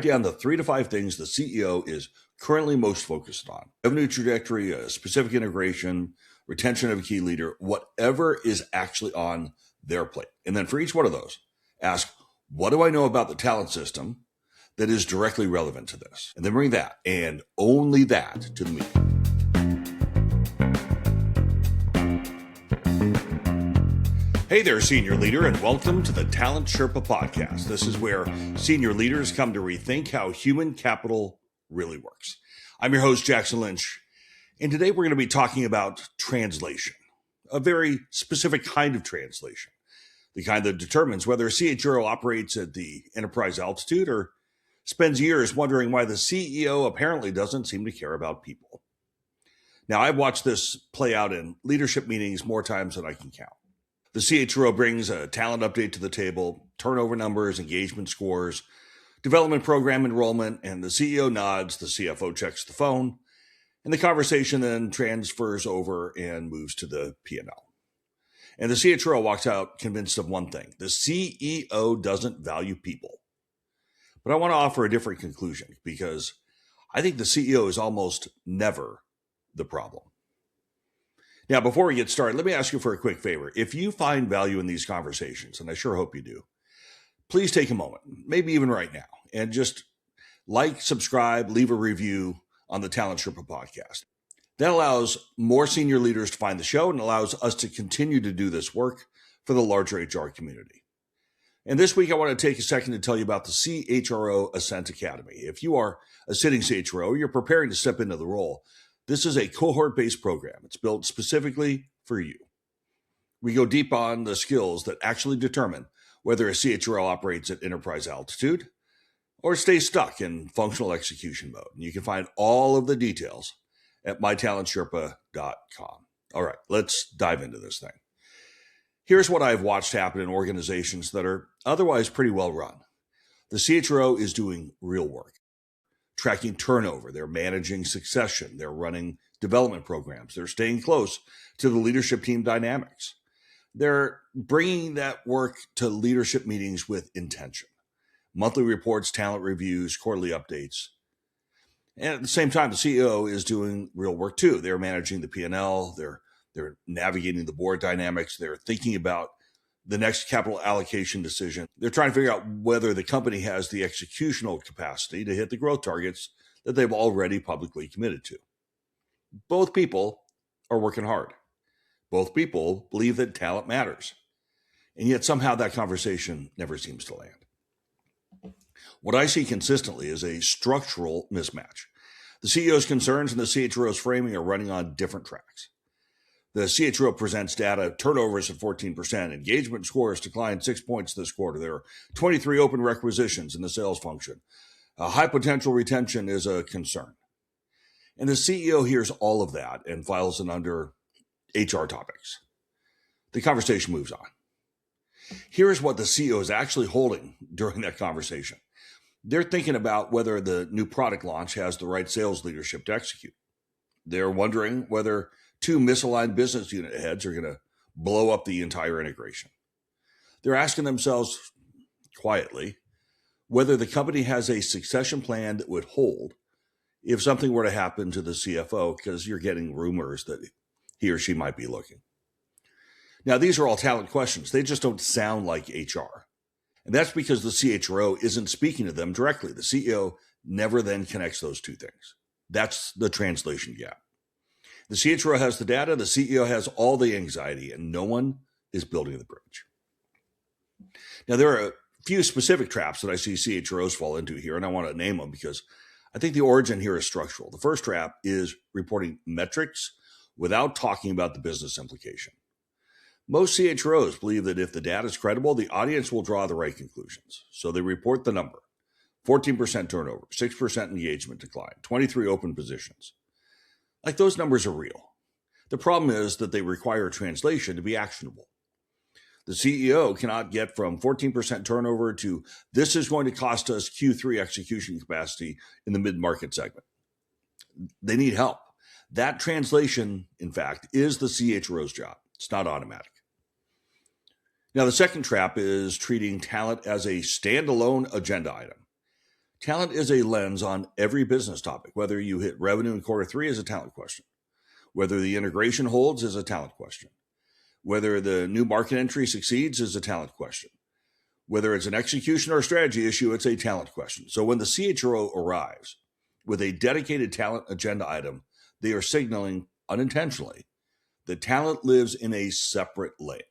Down the 3 to 5 things the CEO is currently most focused on: revenue trajectory, a specific integration, retention of a key leader, whatever is actually on their plate. And then for each one of those, ask, what do I know about the talent system that is directly relevant to this? And then bring that and only that to the meeting. Hey there, senior leader, and welcome to the Talent Sherpa podcast. This is where senior leaders come to rethink how human capital really works. I'm your host, Jackson Lynch, and today we're going to be talking about translation, a very specific kind of translation, the kind that determines whether a CHRO operates at the enterprise altitude or spends years wondering why the CEO apparently doesn't seem to care about people. Now, I've watched this play out in leadership meetings more times than I can count. The CHRO brings a talent update to the table, turnover numbers, engagement scores, development program enrollment, and the CEO nods, the CFO checks the phone, and the conversation then transfers over and moves to the P&L. And the CHRO walks out convinced of one thing: the CEO doesn't value people. But I want to offer a different conclusion, because I think the CEO is almost never the problem. Now, before we get started, let me ask you for a quick favor. If you find value in these conversations, and I sure hope you do, please take a moment, maybe even right now, and just like, subscribe, leave a review on the Talent Sherpa podcast. That allows more senior leaders to find the show and allows us to continue to do this work for the larger HR community. And this week, I want to take a second to tell you about the CHRO Ascent Academy. If you are a sitting CHRO, you're preparing to step into the role, this is a cohort-based program. It's built specifically for you. We go deep on the skills that actually determine whether a CHRO operates at enterprise altitude or stays stuck in functional execution mode. And you can find all of the details at mytalentsherpa.com. All right, let's dive into this thing. Here's what I've watched happen in organizations that are otherwise pretty well run. The CHRO is doing real work, tracking turnover, they're managing succession, they're running development programs, they're staying close to the leadership team dynamics. They're bringing that work to leadership meetings with intention. Monthly reports, talent reviews, quarterly updates. And at the same time, the CEO is doing real work too. They're managing the P&L, they're navigating the board dynamics, they're thinking about the next capital allocation decision. They're trying to figure out whether the company has the executional capacity to hit the growth targets that they've already publicly committed to. Both people are working hard. Both people believe that talent matters. And yet somehow that conversation never seems to land. What I see consistently is a structural mismatch. The CEO's concerns and the CHRO's framing are running on different tracks. The CHRO presents data, turnovers at 14%, engagement scores declined 6 points this quarter. There are 23 open requisitions in the sales function. High potential retention is a concern. And the CEO hears all of that and files it under HR topics. The conversation moves on. Here's what the CEO is actually holding during that conversation. They're thinking about whether the new product launch has the right sales leadership to execute. They're wondering whether 2 misaligned business unit heads are going to blow up the entire integration. They're asking themselves quietly whether the company has a succession plan that would hold if something were to happen to the CFO, because you're getting rumors that he or she might be looking. Now, these are all talent questions. They just don't sound like HR. And that's because the CHRO isn't speaking to them directly. The CEO never then connects those two things. That's the translation gap. The CHRO has the data, the CEO has all the anxiety, and no one is building the bridge. Now, there are a few specific traps that I see CHROs fall into here, and I want to name them because I think the origin here is structural. The first trap is reporting metrics without talking about the business implication. Most CHROs believe that if the data is credible, the audience will draw the right conclusions. So they report the number: 14% turnover, 6% engagement decline, 23 open positions. Like, those numbers are real. The problem is that they require translation to be actionable. The CEO cannot get from 14% turnover to this is going to cost us Q3 execution capacity in the mid-market segment. They need help. That translation, in fact, is the CHRO's job. It's not automatic. Now, the second trap is treating talent as a standalone agenda item. Talent is a lens on every business topic. Whether you hit revenue in quarter three is a talent question. Whether the integration holds is a talent question. Whether the new market entry succeeds is a talent question. Whether it's an execution or a strategy issue, it's a talent question. So when the CHRO arrives with a dedicated talent agenda item, they are signaling unintentionally that talent lives in a separate lane.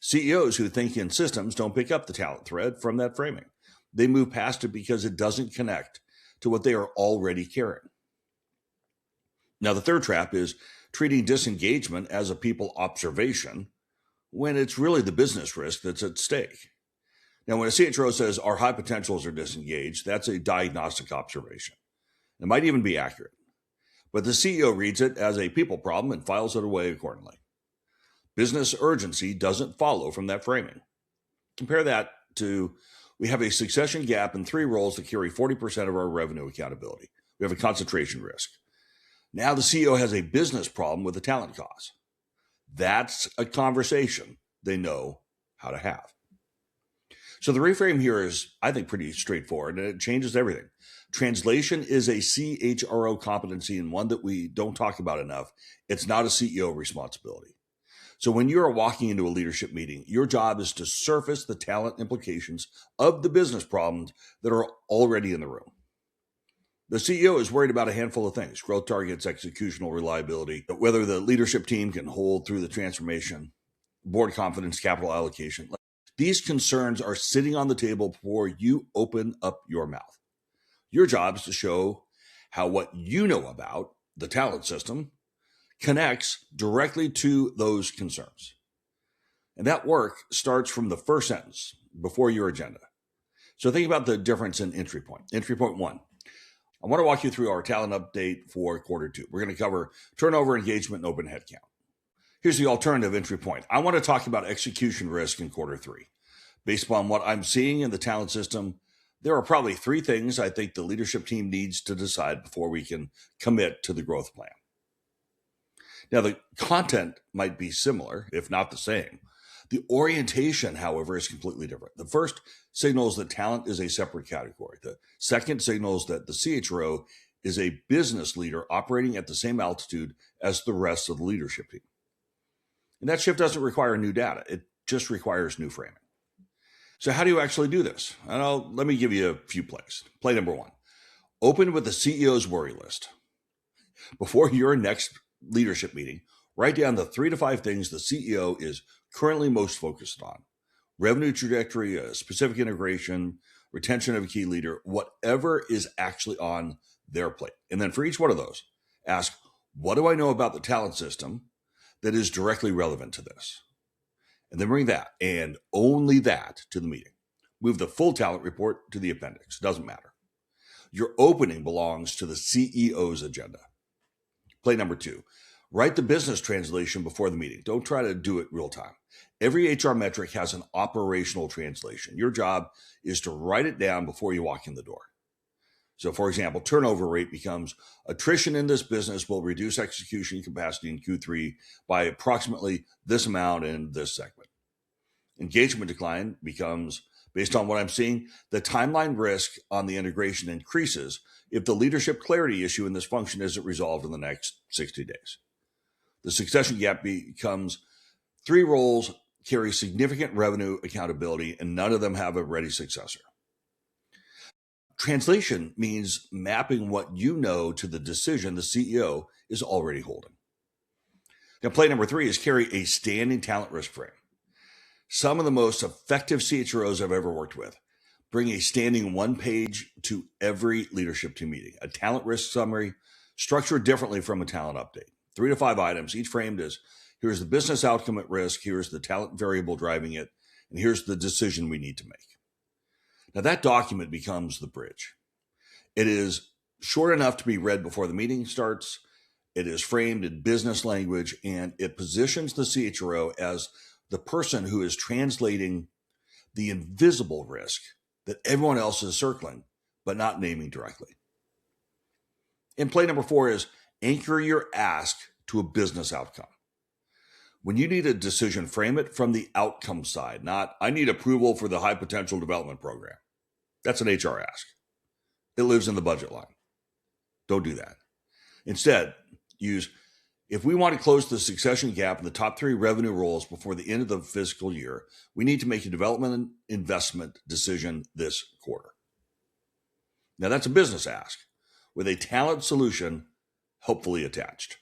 CEOs who think in systems don't pick up the talent thread from that framing. They move past it because it doesn't connect to what they are already carrying. Now, the third trap is treating disengagement as a people observation when it's really the business risk that's at stake. Now, when a CHRO says our high potentials are disengaged, that's a diagnostic observation. It might even be accurate. But the CEO reads it as a people problem and files it away accordingly. Business urgency doesn't follow from that framing. Compare that to we have a succession gap in 3 roles that carry 40% of our revenue accountability. We have a concentration risk. Now the CEO has a business problem with the talent cost. That's a conversation they know how to have. So the reframe here is, I think, pretty straightforward, and it changes everything. Translation is a CHRO competency and one that we don't talk about enough. It's not a CEO responsibility. So when you are walking into a leadership meeting, your job is to surface the talent implications of the business problems that are already in the room. The CEO is worried about a handful of things: growth targets, executional reliability, whether the leadership team can hold through the transformation, board confidence, capital allocation. These concerns are sitting on the table before you open up your mouth. Your job is to show how what you know about the talent system connects directly to those concerns. And that work starts from the first sentence before your agenda. So think about the difference in entry point. Entry point 1. I want to walk you through our talent update for quarter 2. We're going to cover turnover, engagement, and open headcount. Here's the alternative entry point. I want to talk about execution risk in quarter 3. Based upon what I'm seeing in the talent system, there are probably 3 things I think the leadership team needs to decide before we can commit to the growth plan. Now, the content might be similar, if not the same. The orientation, however, is completely different. The first signals that talent is a separate category. The second signals that the CHRO is a business leader operating at the same altitude as the rest of the leadership team. And that shift doesn't require new data. It just requires new framing. So how do you actually do this? Let me give you a few plays. Play number 1. Open with the CEO's worry list. Before your next leadership meeting, write down the 3 to 5 things the CEO is currently most focused on. Revenue trajectory, a specific integration, retention of a key leader, whatever is actually on their plate. And then for each one of those, ask, what do I know about the talent system that is directly relevant to this? And then bring that and only that to the meeting. Move the full talent report to the appendix. Doesn't matter. Your opening belongs to the CEO's agenda. Play number 2. Write the business translation before the meeting. Don't try to do it real time. Every HR metric has an operational translation. Your job is to write it down before you walk in the door. So, for example, turnover rate becomes attrition in this business will reduce execution capacity in Q3 by approximately this amount in this segment. Engagement decline becomes, based on what I'm seeing, the timeline risk on the integration increases if the leadership clarity issue in this function isn't resolved in the next 60 days. The succession gap becomes 3 roles carry significant revenue accountability and none of them have a ready successor. Translation means mapping what you know to the decision the CEO is already holding. Now, play number 3 is carry a standing talent risk frame. Some of the most effective CHROs I've ever worked with bring a standing 1 page to every leadership team meeting, a talent risk summary structured differently from a talent update. 3 to 5 items, each framed as here's the business outcome at risk, here's the talent variable driving it, and here's the decision we need to make. Now that document becomes the bridge. It is short enough to be read before the meeting starts. It is framed in business language, and it positions the CHRO as the person who is translating the invisible risk that everyone else is circling, but not naming directly. And play number 4 is anchor your ask to a business outcome. When you need a decision, frame it from the outcome side, not I need approval for the high potential development program. That's an HR ask. it lives in the budget line. Don't do that. Instead, use, if we want to close the succession gap in the top 3 revenue roles before the end of the fiscal year, we need to make a development and investment decision this quarter. Now, that's a business ask with a talent solution hopefully attached.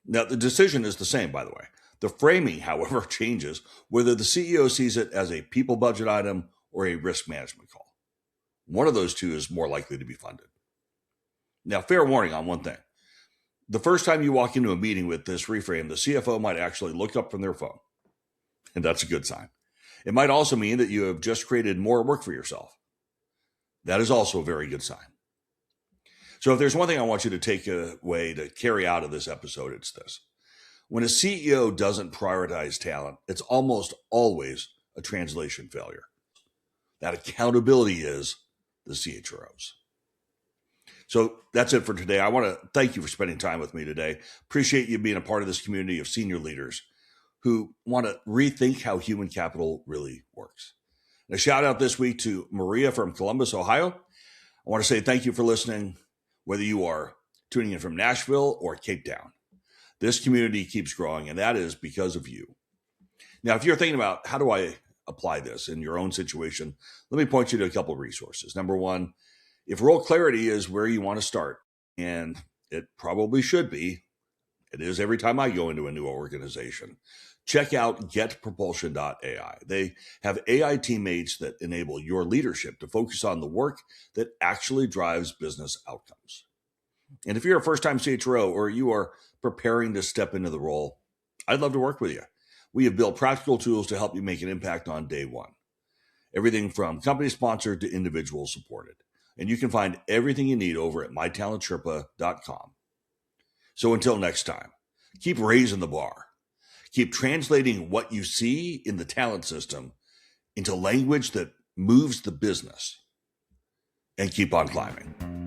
Now, the decision is the same, by the way. The framing, however, changes whether the CEO sees it as a people budget item or a risk management call. One of those two is more likely to be funded. Now, fair warning on one thing. The first time you walk into a meeting with this reframe, the CFO might actually look up from their phone, and that's a good sign. It might also mean that you have just created more work for yourself. That is also a very good sign. So if there's one thing I want you to take away to carry out of this episode, it's this. When a CEO doesn't prioritize talent, it's almost always a translation failure. That accountability is the CHROs. So that's it for today. I want to thank you for spending time with me today. Appreciate you being a part of this community of senior leaders who want to rethink how human capital really works. And a shout out this week to Maria from Columbus, Ohio. I want to say thank you for listening, whether you are tuning in from Nashville or Cape Town. This community keeps growing, and that is because of you. Now, if you're thinking about how do I apply this in your own situation, let me point you to a couple of resources. Number one, if role clarity is where you want to start, and it probably should be, it is every time I go into a new organization, check out getpropulsion.ai. They have AI teammates that enable your leadership to focus on the work that actually drives business outcomes. And if you're a first-time CHRO or you are preparing to step into the role, I'd love to work with you. We have built practical tools to help you make an impact on day one. Everything from company-sponsored to individual-supported. And you can find everything you need over at mytalentsherpa.com. So until next time, keep raising the bar. Keep translating what you see in the talent system into language that moves the business. And keep on climbing.